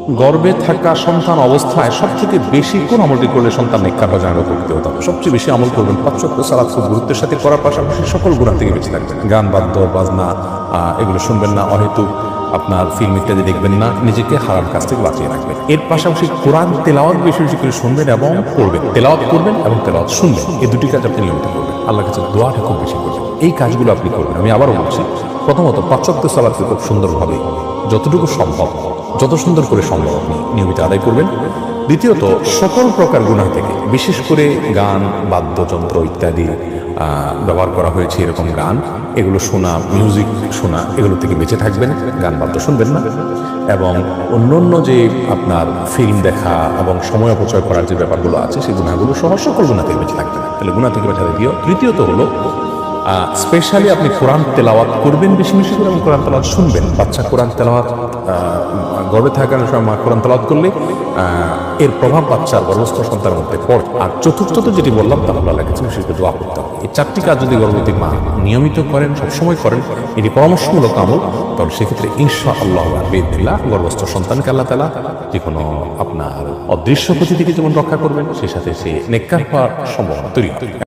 গর্ভে থাকা সন্তান অবস্থায় সবথেকে বেশি কোন আমলটি করলে সন্তান নেককার বা জানার উপকৃত হতে হবে? সবচেয়ে বেশি আমল করবেন 5 ওয়াক্ত সালাত খুব গুরুত্বের সাথে করার পাশাপাশি সকল গুনাহ থেকে বেঁচে থাকবেন। গান বাদ্য বাজনা এগুলো শুনবেন না, অহেতুক আপনার ফিল্ম ইত্যাদি দেখবেন না, নিজেকে হারাম কাজ থেকে বাঁচিয়ে রাখবেন। এর পাশাপাশি কোরআন তেলাওয়াত বেশি বেশি করে শুনবেন এবং পড়বেন। তেলাওয়াত করবেন এবং তেলাওয়াত শুনবেন, এই দুটি কাজ আপনি নিয়মিত করবেন। আল্লাহর কাছে দোয়াটা খুব বেশি করবেন। এই কাজগুলো আপনি করবেন। আমি আবারও বলছি, প্রথমত 5 ওয়াক্ত সালাতকে খুব সুন্দরভাবে যতটুকু সম্ভব, যত সুন্দর করে সম্ভব আপনি নিয়মিত আদায় করবেন। দ্বিতীয়ত, সকল প্রকার গুনাহ থেকে, বিশেষ করে গান বাদ্যযন্ত্র ইত্যাদি ব্যবহার করা হয়েছে এরকম গান, এগুলো শোনা, মিউজিক শোনা, এগুলো থেকে বেঁচে থাকবেন। গান বাদ্য শুনবেন না। এবং অন্য যে আপনার ফিল্ম দেখা এবং সময় অপচয় করার যে ব্যাপারগুলো আছে, সেই গুনাহগুলো সহ সকল গুনাহ থেকে বেঁচে থাকবেন। তাহলে গুনাহ থেকে বেঁচে থাকবে। তৃতীয়ত হলো স্পেশালি আপনি কোরআন তেলাওয়াত করবেন বেশি বেশি করে এবং কোরআন তেলাওয়াত শুনবেন। বাচ্চা কোরআন তেলাওয়াত গর্ভে থাকার সময় কোরআন তেলাওয়াত করলে এর প্রভাব বাচ্চার গর্ভস্থ সন্তানের মধ্যে পড়ে। আর চতুর্থত যেটি বললাম, তা হলো আল্লাহর কাছে বিশেষ করে দোয়া করতে হবে। এই 4টি কাজ যদি গর্ভবতী মা নিয়মিত করেন, সবসময় করেন, এটি পরামর্শমূলক আমল, তাহলে সেক্ষেত্রে ইনশাআল্লাহ বিইذনিল্লাহ গর্ভস্থ সন্তানকে আল্লাহ তাআলা যে কোনো আপনার অদৃশ্য ক্ষতি থেকে যেমন রক্ষা করবেন, সেই সাথে সে নেককার হওয়ার সম্ভাবনা তৈরি হবে।